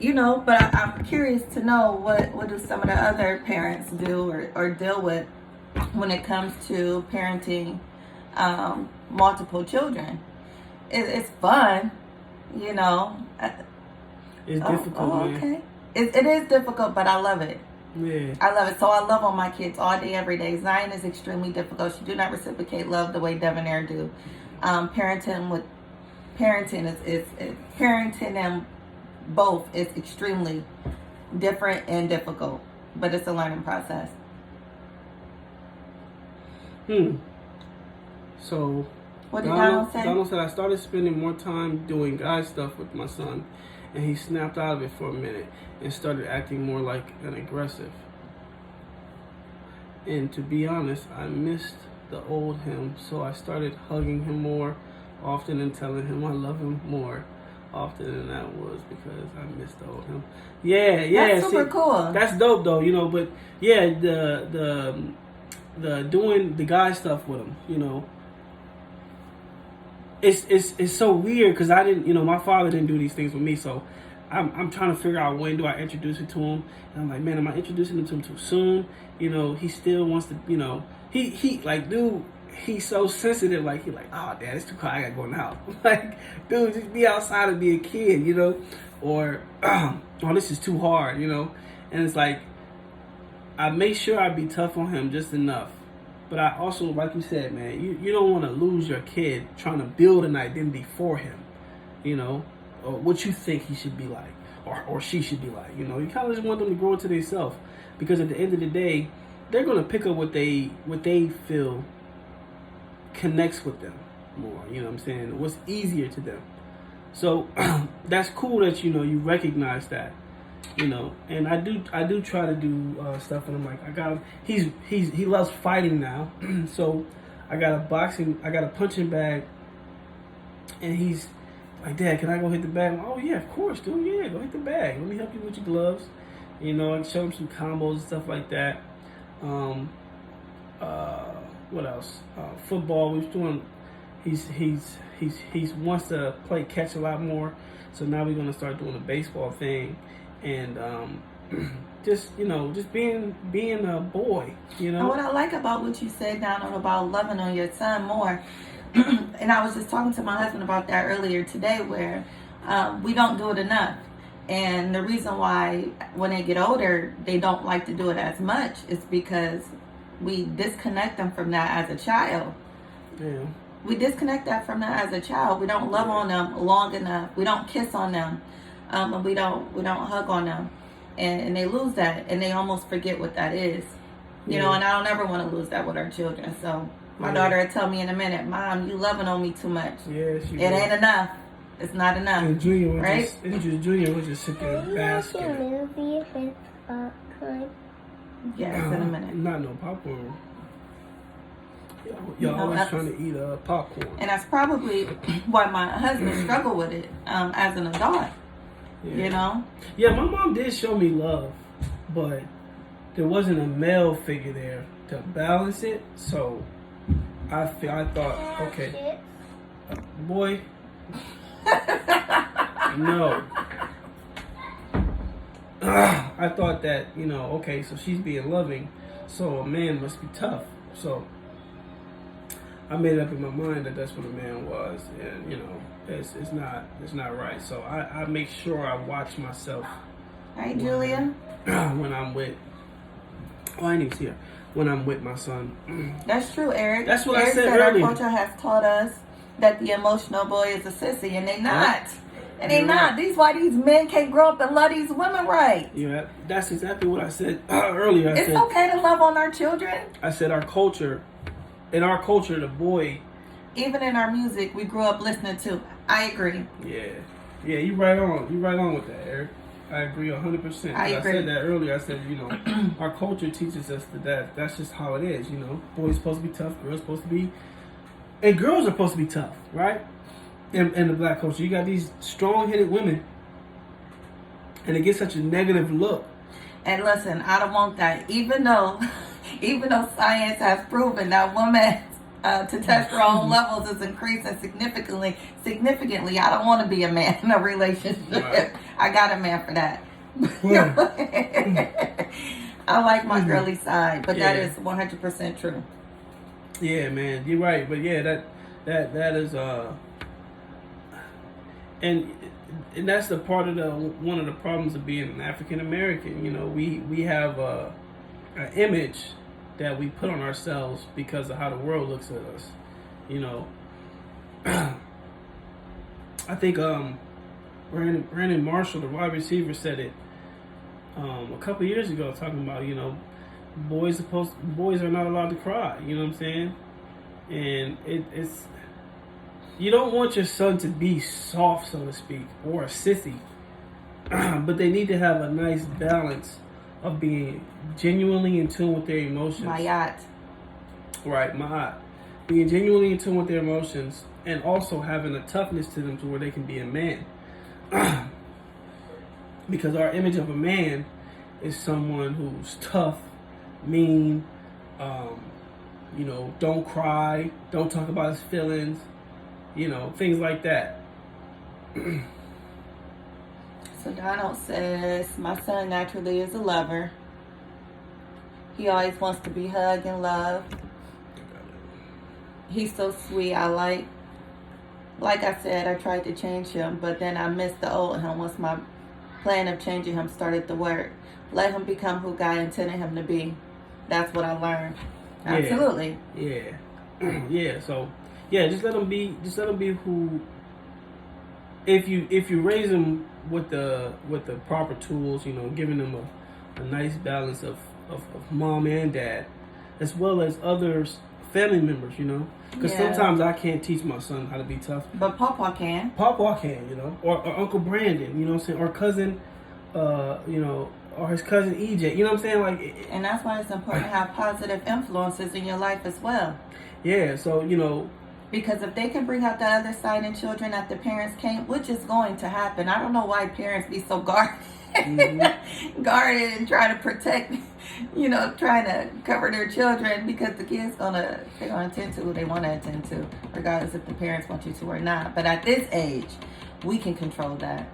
But I'm curious to know what do some of the other parents do or deal with when it comes to parenting multiple children. It's fun, you know. It's difficult, man. Okay. It is difficult, but I love it. Yeah. I love it. So I love on my kids all day, every day. Zion is extremely difficult. She do not reciprocate love the way Devonair do. Parenting is parenting them both is extremely different and difficult, but it's a learning process. So what did Donald say? Donald said I started spending more time doing guy stuff with my son, and he snapped out of it for a minute and started acting more like an aggressive. And to be honest, I missed the old him, so I started hugging him more often and telling him I love him more often than that was because I missed the old him. Yeah. That's super cool. That's dope though, but yeah, the doing the guy stuff with him, it's so weird because I didn't, my father didn't do these things with me, so I'm trying to figure out when do I introduce it to him, and I'm like, man, am I introducing it to him too soon? He still wants to, he like, dude, he's so sensitive, like, he like, oh, dad, it's too cold, I gotta go now. Like, dude, just be outside and be a kid, or, oh, this is too hard, and it's like, I make sure I be tough on him just enough. But I also, like you said, man, you don't want to lose your kid trying to build an identity for him, or what you think he should be like, or she should be like, You kind of just want them to grow into themselves, because at the end of the day, they're going to pick up what they feel connects with them more, you know what I'm saying, what's easier to them. So that's cool that, you recognize that. And I do try to do stuff, and I'm like, I got him. He loves fighting now, so I got a punching bag, and he's like, Dad, can I go hit the bag? Oh yeah, of course, dude. Yeah, go hit the bag. Let me help you with your gloves. I show him some combos and stuff like that. What else? Football. We're doing. He's wants to play catch a lot more, so now we're gonna start doing a baseball thing. And just being a boy, And what I like about what you said, Donald, about loving on your son more, and I was just talking to my husband about that earlier today, where we don't do it enough. And the reason why when they get older, they don't like to do it as much is because we disconnect them from that as a child. Yeah. We disconnect that from that as a child. We don't love on them long enough. We don't kiss on them. And we don't hug on them, and they lose that, and they almost forget what that is, And I don't ever want to lose that with our children. So my daughter will tell me in a minute, Mom, you loving on me too much. Yeah, it ain't enough. It's not enough. And Junior was right? Junior was just sitting in the basket. A movie with popcorn. Yes, in a minute. Not no popcorn. Y'all always trying to eat popcorn. And that's probably why my husband struggled with it as an adult. Yeah. Yeah, my mom did show me love, but there wasn't a male figure there to balance it. So I thought, okay, boy, no. I thought that, okay, so she's being loving, so a man must be tough. So I made up in my mind that that's what a man was, and it's not right. So I make sure I watch myself. Right, Julia? When I'm with, I didn't even see her. When I'm with my son. That's true, Eric. That's what Eric I said said earlier. Our culture has taught us that the emotional boy is a sissy, and they not. Right. And they not. These why these men can't grow up and love these women right. Yeah, that's exactly what I said earlier. It's okay to love on our children. I said in our culture, the boy. Even in our music, we grew up listening to. I agree. Yeah, you right on. You right on with that, Eric. I agree 100%. I said that earlier. I said, our culture teaches us that that's just how it is. Boys supposed to be tough, girls supposed to be, and girls are supposed to be tough, right? In the black culture, you got these strong-headed women, and it gets such a negative look. And listen, I don't want that. Even though science has proven that women testosterone levels is increasing significantly. I don't want to be a man in a relationship. Right. I got a man for that. Yeah. I like my girly side, but that Yeah. is 100% true. Yeah, man, you're right. But yeah, that is and that's the part of one of the problems of being an African American. You know, we have an image that we put on ourselves because of how the world looks at us. You know, I think Brandon Marshall, the wide receiver, said it a couple years ago, talking about, you know, boys are not allowed to cry. You know what I'm saying? And it's you don't want your son to be soft, so to speak, or a sissy, but they need to have a nice balance of being genuinely in tune with their emotions. My yacht. Right, being genuinely in tune with their emotions, and also having a toughness to them to where they can be a man. Because our image of a man is someone who's tough, mean, you know, don't cry, don't talk about his feelings, you know, things like that. So Donald says, my son naturally is a lover. He always wants to be hugged and loved. He's so sweet. Like I said, I tried to change him, but then I missed the old him once my plan of changing him started to work. Let him become who God intended him to be. That's what I learned. Yeah. Absolutely. Yeah. Yeah. So, yeah, just let him be who. If you raise him with the proper tools, you know, giving him a nice balance of mom and dad, as well as others, family members, you know, because sometimes I can't teach my son how to be tough, but Papa can. Papa can, you know, or Uncle Brandon, you know what I'm saying, or cousin, you know, or his cousin EJ, you know what I'm saying, like. And that's why it's important to have positive influences in your life as well. Yeah, so, you know. Because if they can bring out the other side in children that the parents can't, which is going to happen. I don't know why parents be so guarded, guarded and try to protect, you know, trying to cover their children, because the kids they're gonna attend to who they want to attend to, regardless if the parents want you to or not. But at this age, we can control that,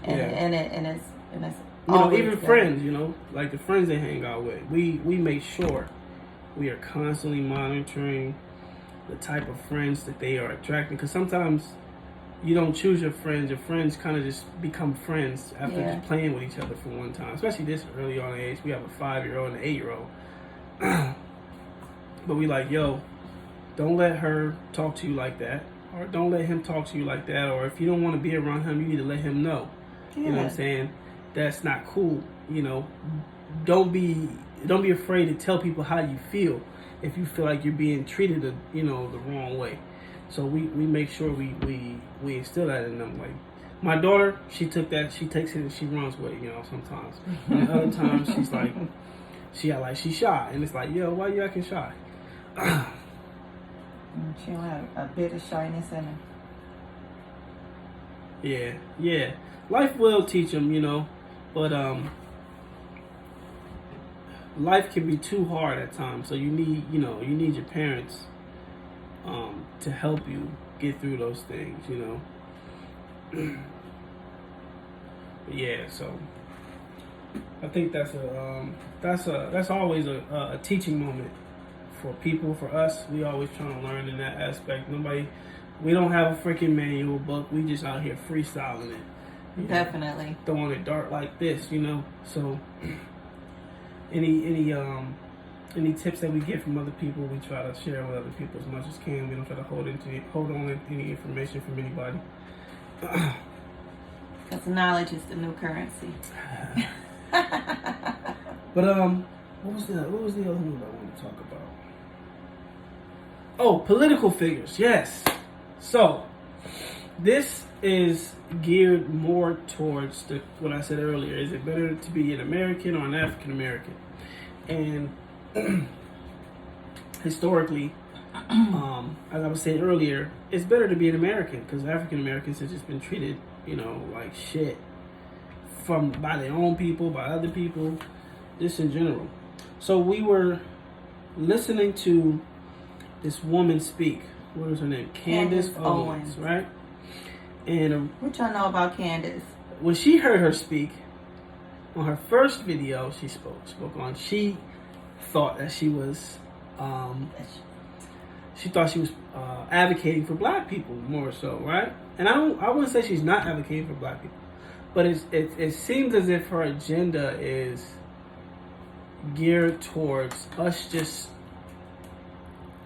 and it's you know, always even good. friends, you know, like the friends they hang out with, we make sure we are constantly monitoring the type of friends that they are attracting, because sometimes you don't choose your friends kind of just become friends after just playing with each other for one time, especially this early on age. We have a 5-year-old and an 8-year-old. But we like, yo, don't let her talk to you like that, or don't let him talk to you like that, or if you don't want to be around him, you need to let him know. You know what I'm saying? That's not cool. You know, don't be afraid to tell people how you feel if you feel like you're being treated, you know, the wrong way. So we make sure we instill that in them. Like my daughter, she takes it and she runs with it, you know, sometimes. And other times she's like, she's shy, and it's like, yo, why you acting shy? She don't have a bit of shyness in her. Yeah. Life will teach them, you know, but life can be too hard at times. So you need your parents to help you get through those things, you know. Yeah, so I think that's always a teaching moment for people, for us. We always trying to learn in that aspect. We don't have a freaking manual book. We just out here freestyling it. Definitely. Throwing a dart like this, you know. So any tips that we get from other people, we try to share with other people as much as can. We don't try to hold on to any information from anybody. Because knowledge is the new currency. But what was the other one I want to talk about? Oh, political figures. Yes. So this is geared more towards what I said earlier. Is it better to be an American or an African American? And historically, as I was saying earlier, it's better to be an American, because African Americans have just been treated, you know, like shit by their own people, by other people, just in general. So we were listening to this woman speak. What was her name? Candace Owens, right? And What y'all know about Candace? when she heard her speak on her first video, she spoke on. She thought that she was, advocating for black people more so, right? And I wouldn't say she's not advocating for black people, but it seems as if her agenda is geared towards us just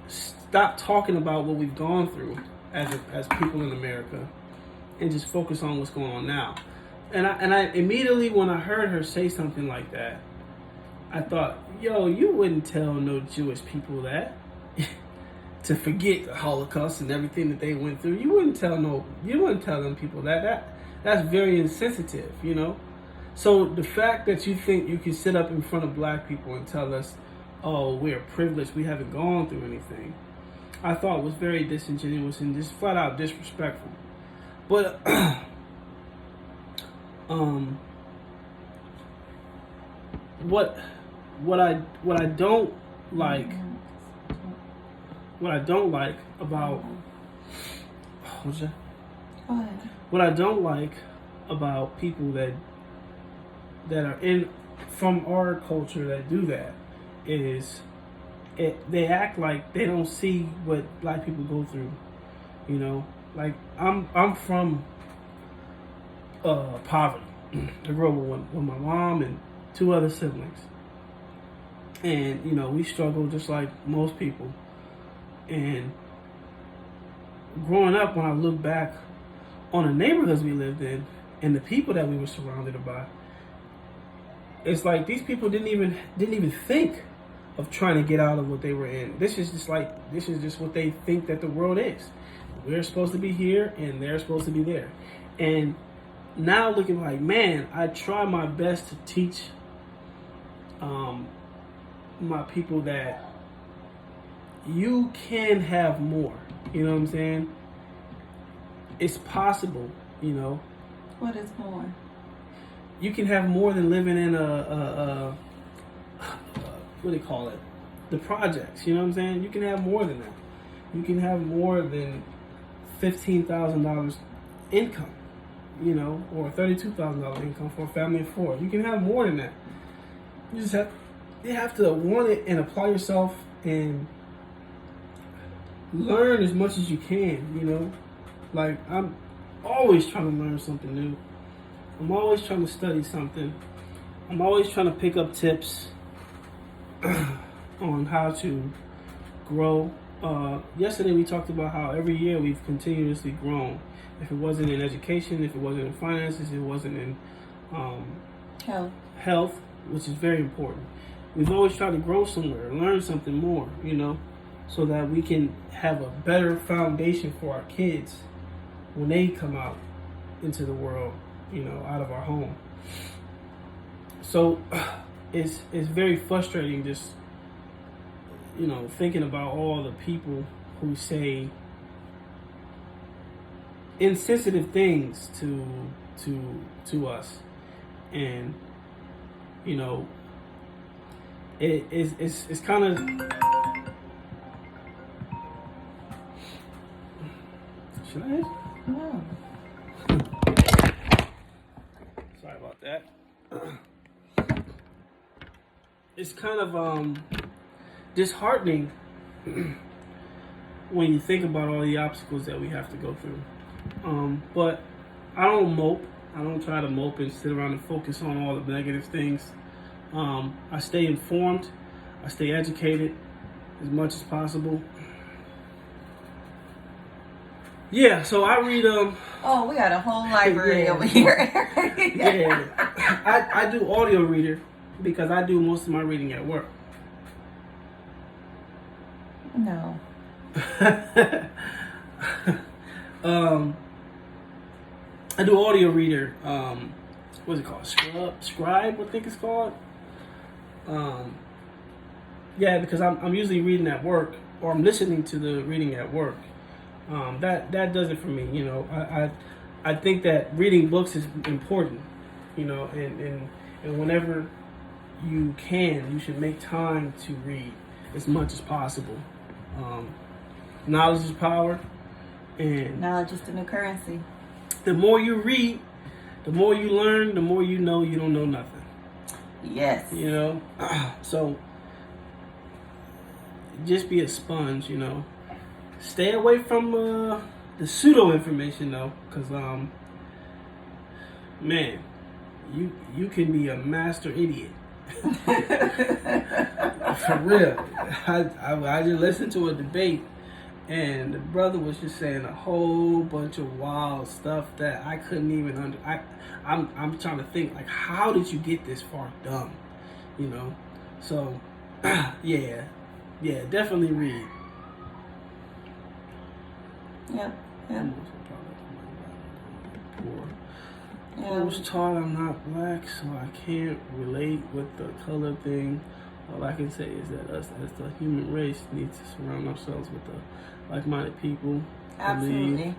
stop talking about what we've gone through as people in America and just focus on what's going on now. And I immediately, when I heard her say something like that, I thought, yo, you wouldn't tell no Jewish people that to forget the Holocaust and everything that they went through. You wouldn't tell them people that's very insensitive, you know. So the fact that you think you can sit up in front of black people and tell us, oh, we're privileged, we haven't gone through anything, I thought was very disingenuous and just flat out disrespectful. But what I don't like about what I don't like about people that are in from our culture that do that is they act like they don't see what black people go through. You know, like I'm from poverty. I grew up with my mom and 2 other siblings, and you know we struggle just like most people. And growing up, when I look back on the neighborhoods we lived in and the people that we were surrounded by, it's like these people didn't even think of trying to get out of what they were in. This is just what they think that the world is. We're supposed to be here and they're supposed to be there. And now looking like, man, I try my best to teach my people that you can have more. You know what I'm saying? It's possible, you know. What is more? You can have more than living in a what do they call it? The projects, you know what I'm saying? You can have more than that. You can have more than $15,000 income, you know, or $32,000 income for a family of 4. You can have more than that. You have to want it and apply yourself and learn as much as you can, you know. Like, I'm always trying to learn something new. I'm always trying to study something. I'm always trying to pick up tips on how to grow. Yesterday we talked about how every year we've continuously grown. If it wasn't in education, if it wasn't in finances, if it wasn't in health, which is very important. We've always tried to grow somewhere, learn something more, you know, so that we can have a better foundation for our kids when they come out into the world, you know, out of our home. So it's very frustrating just, you know, thinking about all the people who say insensitive things to us. And, you know, it's kind of, should I? No. Sorry about that. It's kind of disheartening when you think about all the obstacles that we have to go through. But I don't mope. I don't try to mope and sit around and focus on all the negative things. I stay informed. I stay educated as much as possible. Yeah, so I read. Oh, we got a whole library over here. Yeah, I do audio reader because I do most of my reading at work. No. I do audio reader. What's it called? Scribe, I think it's called. Yeah, because I'm usually reading at work, or I'm listening to the reading at work. That does it for me. You know, I think that reading books is important. You know, and whenever you can, you should make time to read as much as possible. knowledge is power, and Knowledge is the new currency. the more you read, the more you learn, the more you know you don't know nothing. Yes. You know, so just be a sponge. You know, stay away from the pseudo information though, because man, you can be a master idiot. For real. I just listened to a debate, and the brother was just saying a whole bunch of wild stuff that I couldn't even I'm trying to think, like, how did you get this far dumb? You know? So yeah, definitely read. Yep. Yep. I was taught I'm not black, so I can't relate with the color thing. All I can say is that us as the human race need to surround ourselves with the like-minded people. Absolutely. Believe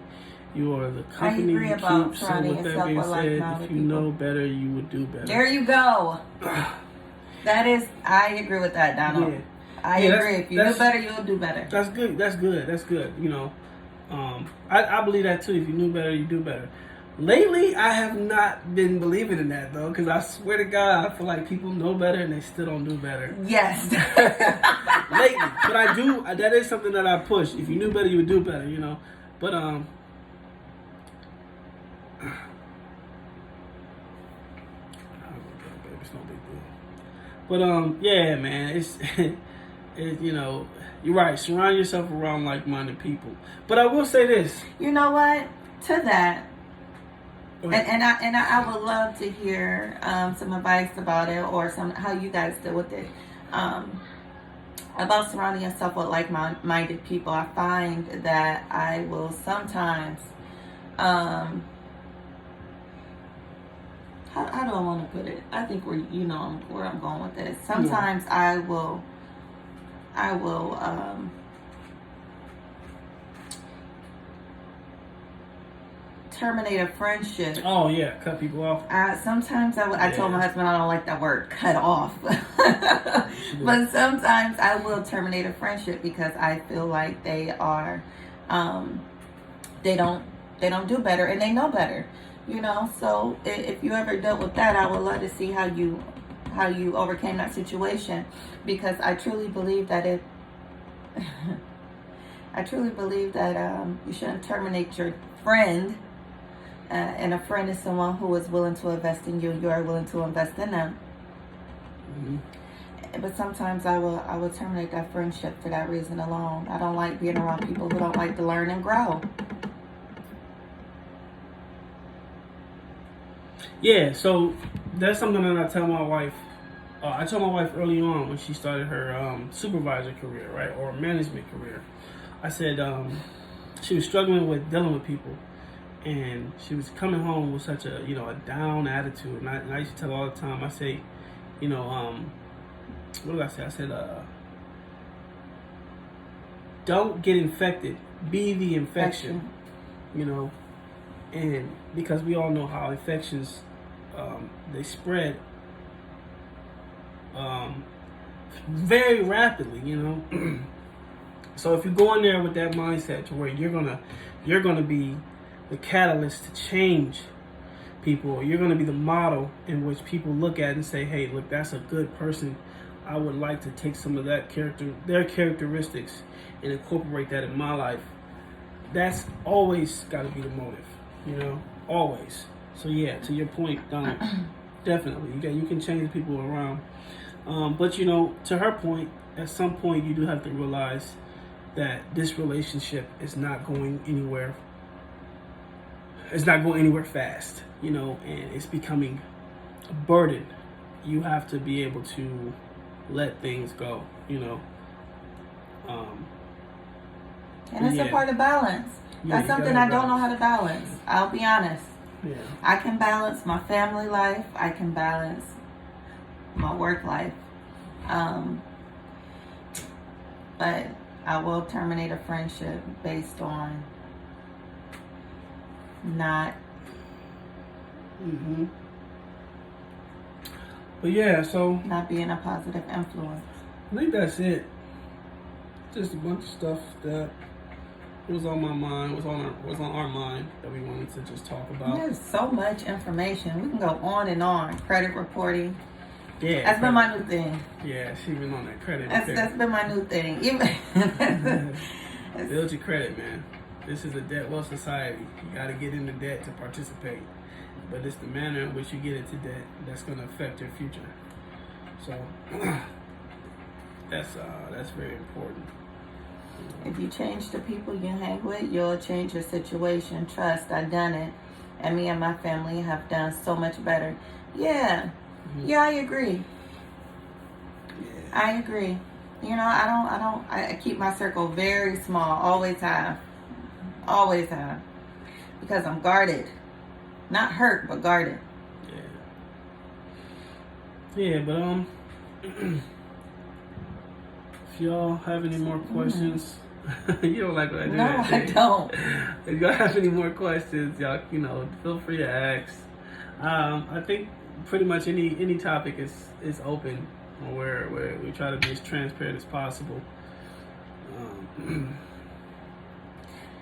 you are the company agree you about keep. So surrounding with that yourself being with said, like-minded if you people. know better, you would do better. There you go. I agree with that, Donald. Yeah. I agree. If you do better, you'll do better. That's good. That's good. That's good. You know, I believe that too. If you knew better, you do better. Lately, I have not been believing in that though, because I swear to God, I feel like people know better and they still don't do better. Yes. Lately, but I do. That is something that I push. If you knew better, you would do better. You know, but it's no big deal. But yeah, man, it's you know, you're right. Surround yourself around like-minded people. But I will say this. You know what? To that. And I would love to hear some advice about it, or how you guys deal with it. About surrounding yourself with like-minded people. I find that I will sometimes, how do I want to put it? I think where I'm going with this. Sometimes I will terminate a friendship. Oh yeah, cut people off. Sometimes I told my husband I don't like that word, cut off. But sometimes I will terminate a friendship because I feel like they are, they don't do better, and they know better. You know, so if you ever dealt with that, I would love to see how you overcame that situation, because I truly believe that you shouldn't terminate your friend. And a friend is someone who is willing to invest in you. You are willing to invest in them. Mm-hmm. But sometimes I will terminate that friendship for that reason alone. I don't like being around people who don't like to learn and grow. Yeah, so that's something that I tell my wife. I told my wife early on when she started her supervisor career, right, or management career. I said she was struggling with dealing with people. And she was coming home with such a, a down attitude. And I used to tell her all the time, I say, what did I say? I said, don't get infected. Be the infection, And because we all know how infections, they spread very rapidly, So if you go in there with that mindset to where you're gonna be the catalyst to change people, you're going to be the model in which people look at and say, hey, look, that's a good person. I would like to take some of their characteristics and incorporate that in my life. That's always got to be the motive, always. So yeah, to your point, Donald, definitely you can change people around, but to her point, at some point you do have to realize that this relationship is not going anywhere. It's not going anywhere fast, and it's becoming a burden. You have to be able to let things go, And it's a part of balance. That's something I don't know how to balance. I'll be honest. Yeah. I can balance my family life. I can balance my work life. But I will terminate a friendship based on not. Mm-hmm. But yeah, so Not being a positive influence. I think that's it. Just a bunch of stuff that was on my mind, was on our mind that we wanted to just talk about. There's so much information. We can go on and on. Credit reporting. Yeah, That's been my new thing. Yeah, she been on that credit. That's been my new thing. Even build your credit, man. This is a debt wealth society. You got to get into debt to participate, but it's the manner in which you get into debt that's going to affect your future. So that's very important. If you change the people you hang with, you'll change your situation. Trust, I've done it, and me and my family have done so much better. Yeah, I agree. I agree. You know, I keep my circle very small. Always have, because I'm guarded, not hurt, but guarded. Yeah, but if y'all have any more questions, you don't like what I do. No, I don't. If y'all have any more questions, y'all, feel free to ask. I think pretty much any topic is open, where we try to be as transparent as possible.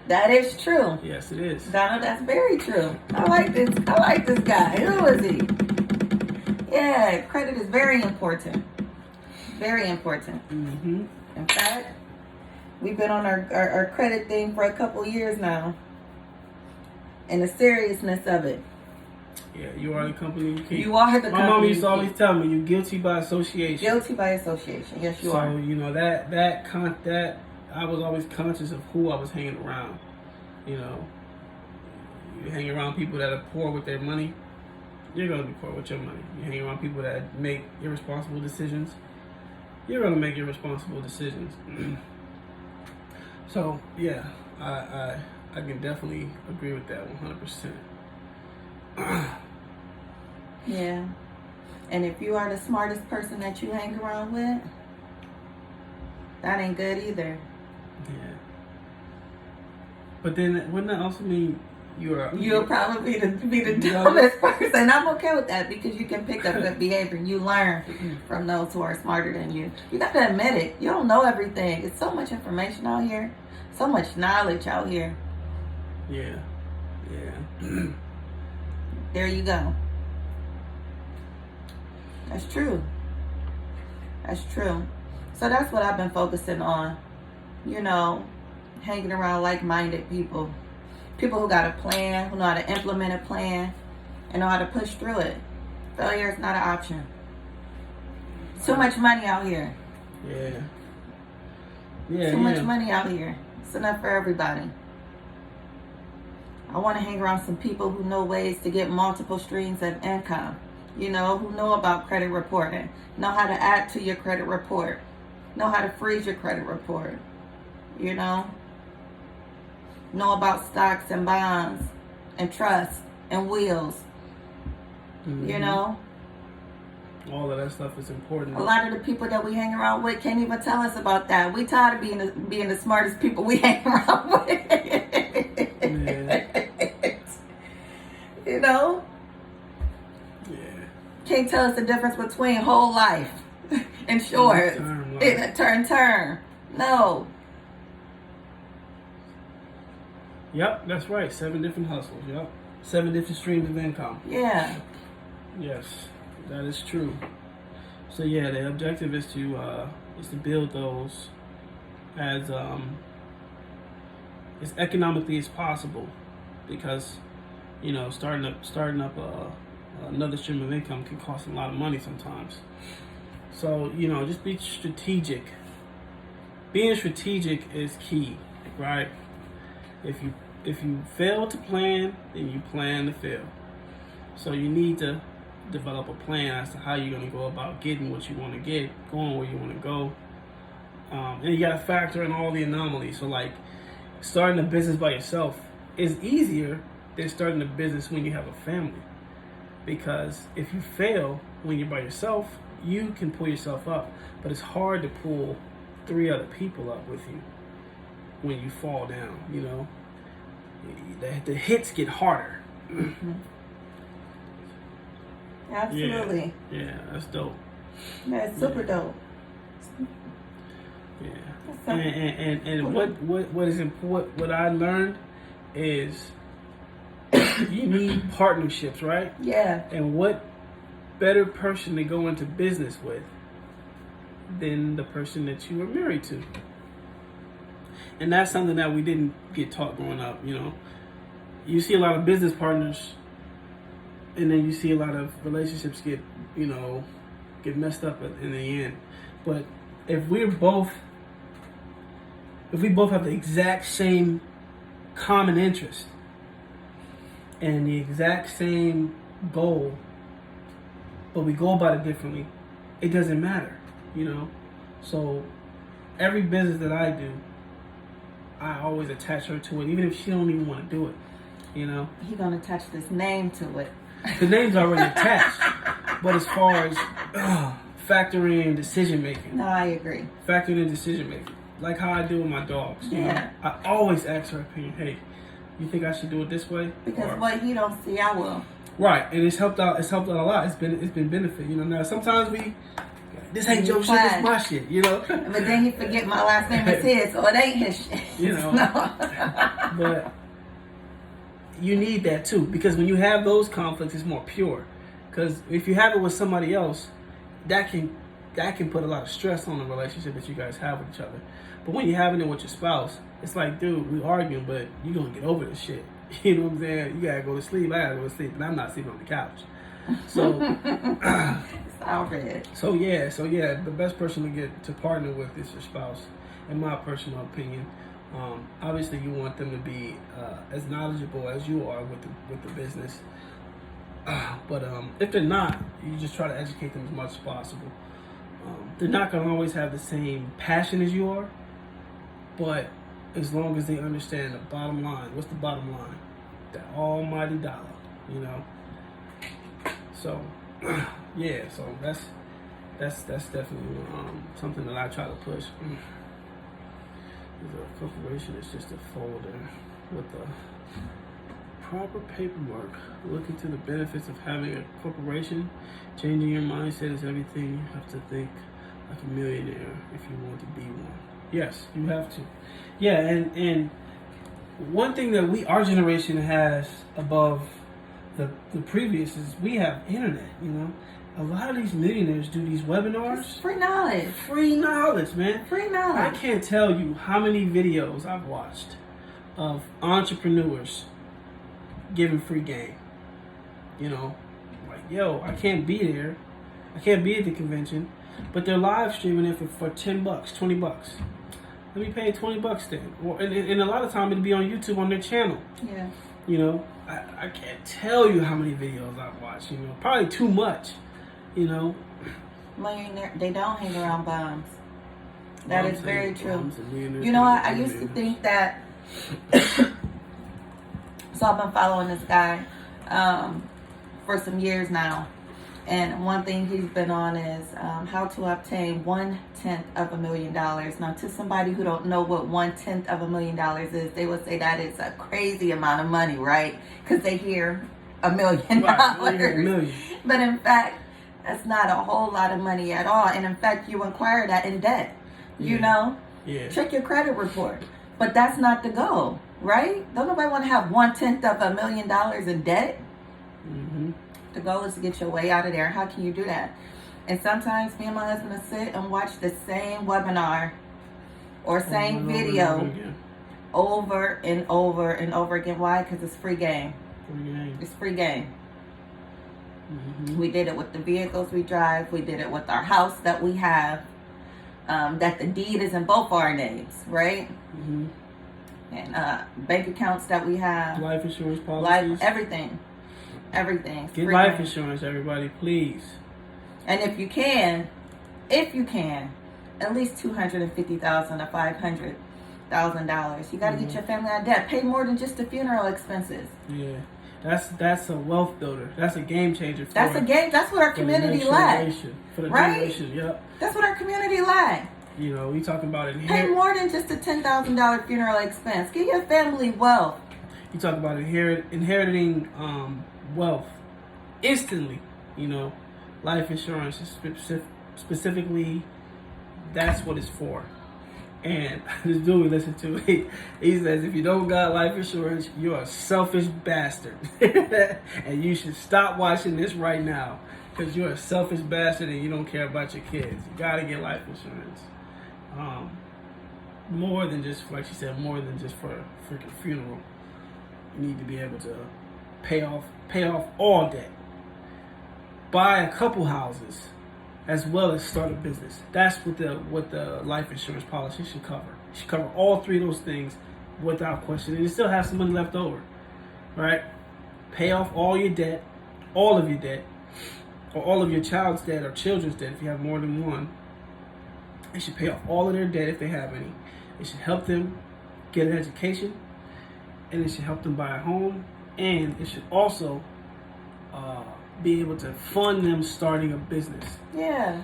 That is true. Yes, it is. Donald, that's very true. I like this guy. Who is he? Yeah, credit is very important. Very important. Mm-hmm. In fact, we've been on our credit thing for a couple years now. And the seriousness of it. Yeah, you are the company you keep. You are the company. My mom used to always tell me, you're guilty by association. Guilty by association. Yes, you are. So, that I was always conscious of who I was hanging around. You hang around people that are poor with their money, you're going to be poor with your money. You hang around people that make irresponsible decisions, you're going to make irresponsible decisions. So, yeah, I can definitely agree with that 100%. Yeah. And if you are the smartest person that you hang around with, that ain't good either. Yeah. But then, wouldn't that also mean you'll probably be the dumbest person? I'm okay with that, because you can pick up good behavior. You learn from those who are smarter than you. You got to admit it. You don't know everything. It's so much information out here, so much knowledge out here. Yeah. There you go. That's true. So that's what I've been focusing on. Hanging around like-minded people. People who got a plan, who know how to implement a plan, and know how to push through it. Failure is not an option. Too much money out here. Too much money out here. It's enough for everybody. I want to hang around some people who know ways to get multiple streams of income. Who know about credit reporting. Know how to add to your credit report. Know how to freeze your credit report. Know about stocks and bonds and trusts and wills. Mm-hmm. All of that stuff is important. A lot of the people that we hang around with can't even tell us about that. We tired of being the smartest people we hang around with. Can't tell us the difference between whole life and short. Term. No. Yep, that's right. 7 different hustles. Yep. 7 different streams of income. Yeah. Yes, that is true. So yeah, the objective is to build those as economically as possible, because starting up another stream of income can cost a lot of money sometimes. So just be strategic. Being strategic is key, right? If you fail to plan, then you plan to fail. So you need to develop a plan as to how you're going to go about getting what you want to get, going where you want to go. And you got to factor in all the anomalies. So like starting a business by yourself is easier than starting a business when you have a family. Because if you fail when you're by yourself, you can pull yourself up. But it's hard to pull 3 other people up with you when you fall down, The hits get harder. Mm-hmm. Absolutely. Yeah, that's dope. That's super dope. Yeah. So- And what is important? What I learned is you need partnerships, right? Yeah. And what better person to go into business with than the person that you were married to? And that's something that we didn't get taught growing up. You know, you see a lot of business partners, and then you see a lot of relationships get messed up in the end. But if we both have the exact same common interest and the exact same goal, but we go about it differently, it doesn't matter, you know. So every business that I do, I always attach her to it, even if she don't even want to do it, you know. He gonna attach this name to it. The name's already attached, but as far as factoring in decision making, No, I agree. factoring in decision making, like how I do with my dogs. You Yeah. know, I always ask her opinion. Hey, you think I should do it this way? Because Or- what he don't see, I will. right, and it's helped out. It's helped out a lot. It's been benefit. You know, now sometimes this ain't your shit. This my shit. You know, But then he forget my last name is his, so it ain't his shit. You know. No. but you need that too, because when you have those conflicts, it's more pure. Because if you have it with somebody else, that can put a lot of stress on the relationship that you guys have with each other. But when you're having it with your spouse, it's like, dude, we arguing, but you gonna get over this shit. You know what I'm saying? You gotta go to sleep. I gotta go to sleep, and I'm not sleeping on the couch. So, It's all red. so yeah, the best person to get to partner with is your spouse, in my personal opinion. Obviously, you want them to be as knowledgeable as you are with the business. But if they're not, you just try to educate them as much as possible. They're not going to always have the same passion as you are, but as long as they understand the bottom line, what's the bottom line? That almighty dollar, you know. So, yeah. So that's definitely something that I try to push. A corporation is just a folder with the proper paperwork. Look into the benefits of having a corporation. Changing your mindset is everything. You have to think like a millionaire if you want to be one. Yes, you have to. Yeah, and one thing that our generation has above the previous is we have internet, you know. A lot of these millionaires do these webinars. It's free knowledge. Free knowledge, man. Free I knowledge. can't tell you how many videos I've watched of entrepreneurs giving free game. You know, like, yo, I can't be there. I can't be at the convention, but they're live streaming it for $10, $20. Let me pay $20 then. And a lot of time it'll be on YouTube on their channel. Yeah. You know, I can't tell you how many videos I've watched. You know, probably too much. You know, Millionaire, they don't hang around bums. That is very true. You You know, I used to think that. So I've been following this guy for some years now, and one thing he's been on is how to obtain 1/10 of $1 million. Now, to somebody who don't know what 1/10 of $1 million is, they would say that it's a crazy amount of money, right? Because they hear $1 million. Right, But in fact, that's not a whole lot of money at all. And in fact, you acquire that in debt. You know? Yeah. Check your credit report. But that's not the goal, right? Don't nobody want to have 1/10 of $1 million in debt. Mm-hmm. The goal is to get your way out of there. How can you do that? And sometimes me and my husband will sit and watch the same webinar or same video over and over and over again. Why? Because it's free game. It's free game. Mm-hmm. We did it with the vehicles we drive. We did it with our house that we have. That the deed is in both our names, right? Mm-hmm. And bank accounts that we have. Life insurance policies. Everything. Get life insurance, everybody, please. And if you can, at least $250,000 to $500,000. You got to get your family out of debt. Pay more than just the funeral expenses. Yeah. That's a wealth builder. That's a game changer. That's a game. That's what our community lack. For the Right? generation, yep. That's what our community lack. You know, we talking about Pay more than just a $10,000 funeral expense. Give your family wealth. You talk about inheriting wealth instantly. You know, life insurance is specifically that's what it's for. And this dude we listen to, he says, if you don't got life insurance, you're a selfish bastard. And you should stop watching this right now. Because you're a selfish bastard and you don't care about your kids. You got to get life insurance. More than just, like she said, more than just for a freaking funeral. You need to be able to pay off all debt. Buy a couple houses, as well as start a business. That's what the life insurance policy should cover. It should cover all three of those things without question. And you still have some money left over. Right? Pay off all your debt, all of your debt, or all of your child's debt or children's debt if you have more than one. It should pay off all of their debt if they have any. It should help them get an education, and it should help them buy a home, and it should also be able to fund them starting a business. Yeah.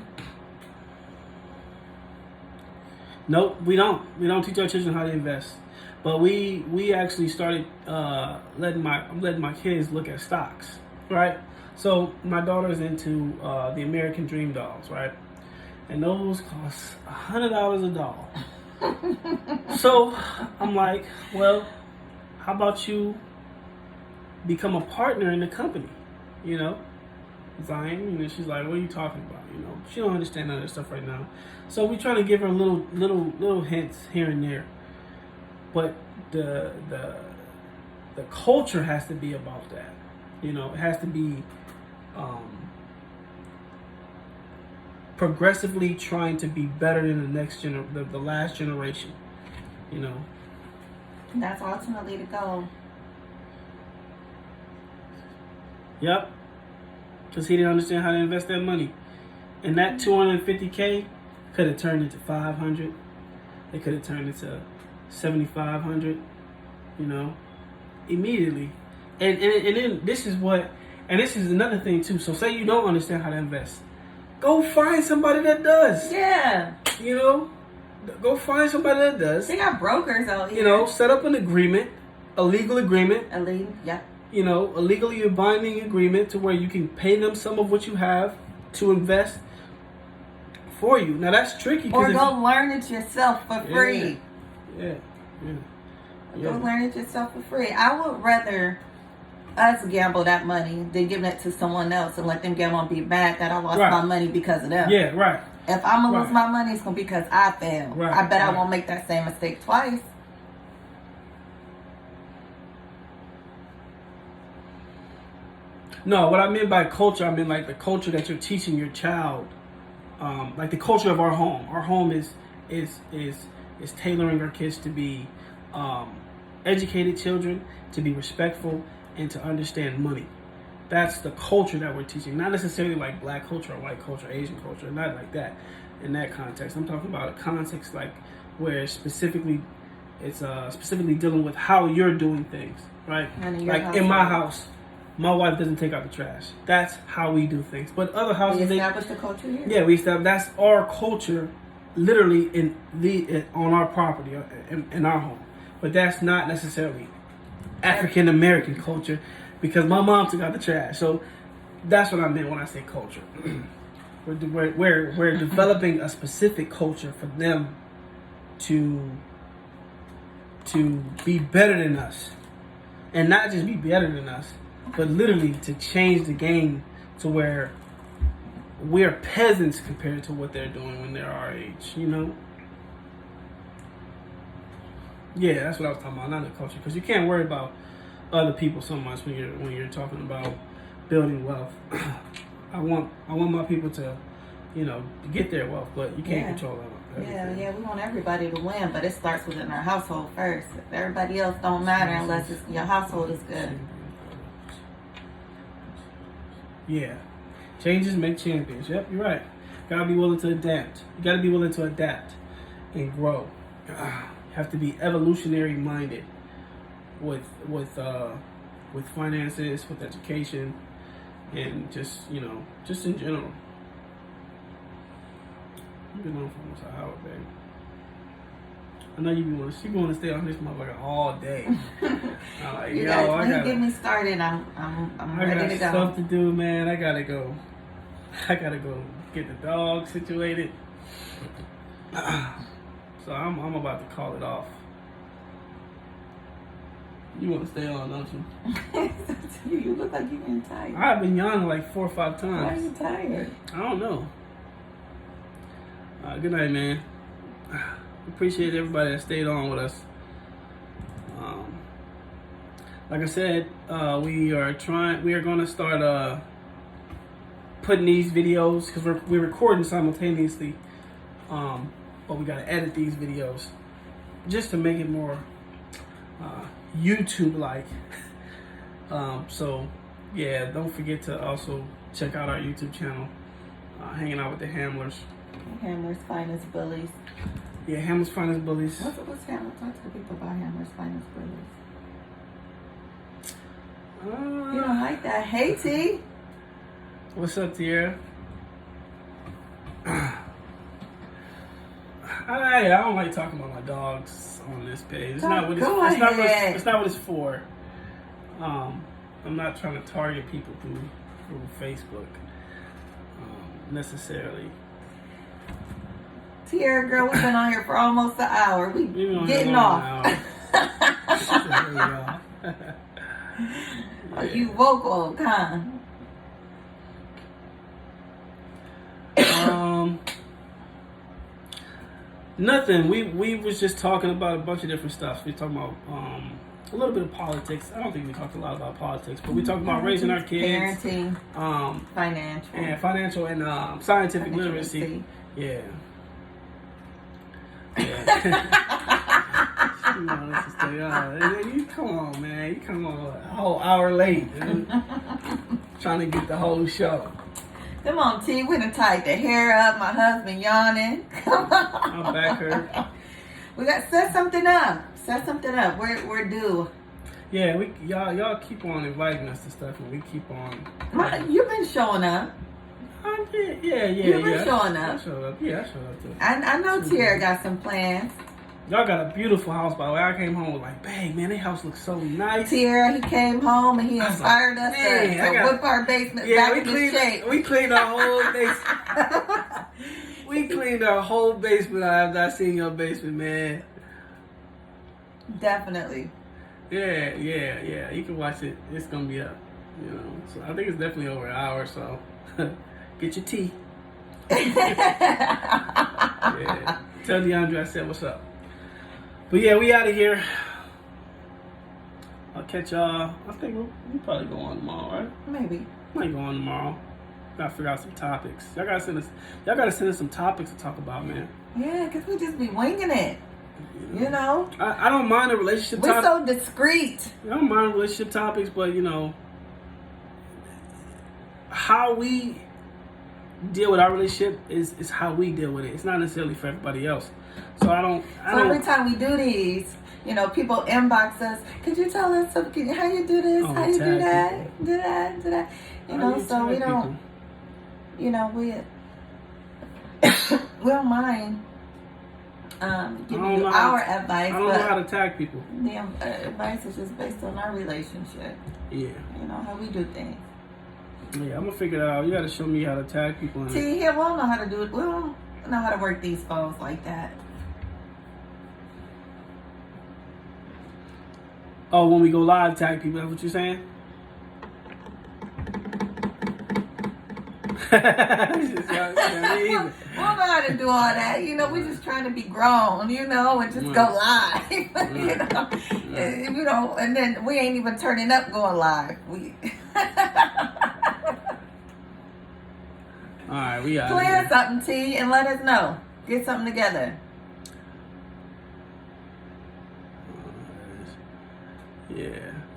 Nope, we don't. We don't teach our children how to invest. But we actually started letting my kids look at stocks, right? So my daughter's into the American Dream dolls, right? And those cost $100 a doll. So I'm like, well, how about you become a partner in the company? You know, Zion. She's like, what are you talking about? She don't understand none of this stuff right now. So we try to give her little hints here and there. But the culture has to be about that. It has to be progressively trying to be better than the last generation. That's ultimately the goal. Yep. Because he didn't understand how to invest that money. And that $250K could have turned into $500. It could have turned into $7,500. Immediately. And then this is another thing too. So say you don't understand how to invest. Go find somebody that does. Yeah. Go find somebody that does. They got brokers out here. Set up an agreement, a legal agreement. Yeah. A legally binding agreement to where you can pay them some of what you have to invest for you. Now that's tricky. Or go learn it yourself for free. Yeah. Go learn it yourself for free. I would rather us gamble that money than giving it to someone else and let them gamble and be mad that I lost my money because of them. Yeah, right. If I'm going to lose my money, it's going to be because I failed. Right, I bet I won't make that same mistake twice. No, what I mean by culture, I mean like the culture that you're teaching your child. Like the culture of our home. Our home is tailoring our kids to be educated children, to be respectful, and to understand money. That's the culture that we're teaching. Not necessarily like black culture or white culture, Asian culture, not like that in that context. I'm talking about a context like where it's specifically dealing with how you're doing things, right? Like in my house, my wife doesn't take out the trash. That's how we do things. But other houses, we established the culture here. Yeah, we established. That's our culture, literally on our property, in our home. But that's not necessarily African American culture, because my mom took out the trash. So that's what I meant when I say culture. We're developing a specific culture for them to be better than us, and not just be better than us, but literally to change the game to where we're peasants compared to what they're doing when they're our age. Yeah, that's what I was talking about, not the culture, because you can't worry about other people so much when you're talking about building wealth. I want my people to, get their wealth, but you can't control everything. Yeah, we want everybody to win, but it starts within our household first. Everybody else don't matter unless your household is good. Yeah, changes make champions. Yep, you're right. Gotta be willing to adapt. You gotta be willing to adapt and grow. You have to be evolutionary minded with finances, with education, and just in general. You've been on for almost an hour, babe. I know you want to stay on this motherfucker all day. I'm like, you get me started. I'm ready to go. I got stuff to do, man. I gotta go get the dog situated. So So I'm about to call it off. You want to stay on, don't you? You look like you're getting tired. I've been yawning like 4 or 5 Why times. are you tired? I don't know. Good night, man. Appreciate everybody that stayed on with us. Like I said, we are going to start putting these videos, because we're recording simultaneously, but we got to edit these videos just to make it more YouTube-like. So yeah, don't forget to also check out our YouTube channel, Hanging Out with the Hamlers. Hamler's Finest Bullies. Yeah, Hamler's Finest Bullies. What's Hamler? Talk to the people about Hamler's Finest Bullies. You don't like that? Hey, T. What's up, Tierra? I don't like talking about my dogs on this page. It's not what it's not what it's for. I'm not trying to target people through Facebook necessarily. Tierra, girl, we've been on here for almost an hour. We getting off. Are you vocal, huh? Nothing. We was just talking about a bunch of different stuff. We talking about a little bit of politics. I don't think we talked a lot about politics, but we talked about raising our kids, parenting, financial and scientific literacy. Yeah. Yeah. You know, let's just stay on. You come on, man. You come on a whole hour late, dude. Trying to get the whole show. Come on, T. We done tied the hair up. My husband yawning. Come on. My back hurt. We got to set something up. Set something up. We're due. Yeah, y'all keep on inviting us to stuff, and we keep on. You've been showing up. Yeah. You've been showing up. I showed up. Yeah, I showed up too. I know Tierra got some plans. Y'all got a beautiful house, by the way. I came home with like, bang, man, that house looks so nice. Tierra, he came home and he inspired us to whip our basement back into shape. We cleaned our whole basement. We cleaned our whole basement after I seen your basement, man. Definitely. Yeah. You can watch it. It's gonna be up. You know, so I think it's definitely over an hour. So get your tea. Yeah. Tell DeAndre I said what's up. But yeah, we out of here. I'll catch y'all. I think we'll probably go on tomorrow, right? Maybe. Might go on tomorrow. Gotta figure out some topics. Y'all gotta send us some topics to talk about, man. Yeah, because we just be winging it. You know? I don't mind the relationship topics. We're so discreet. I don't mind relationship topics, but you know, how we deal with our relationship is how we deal with it. It's not necessarily for everybody else. So every time we do these, you know, people inbox us. Could you tell us how you do this? How you do that? Do that? You know, so we don't. People? You know, we don't mind giving you our advice. I don't know how to tag people. The advice is just based on our relationship. Yeah. You know how we do things. Yeah, I'm gonna figure it out. You gotta show me how to tag people. See, here we don't know how to do it. We don't know how to work these phones like that. Oh, when we go live, tag people. That's what you're saying? We don't know how to do all that. You know, we're just trying to be grown, you know, and just go live. You know, and then we ain't even turning up going live. All right, we out. Plan something, T, and let us know. Get something together.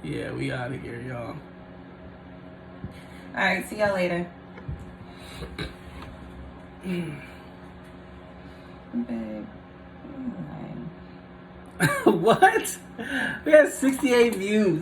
Yeah, we out of here, y'all. All right, see y'all later. Babe. What? We had 68 views.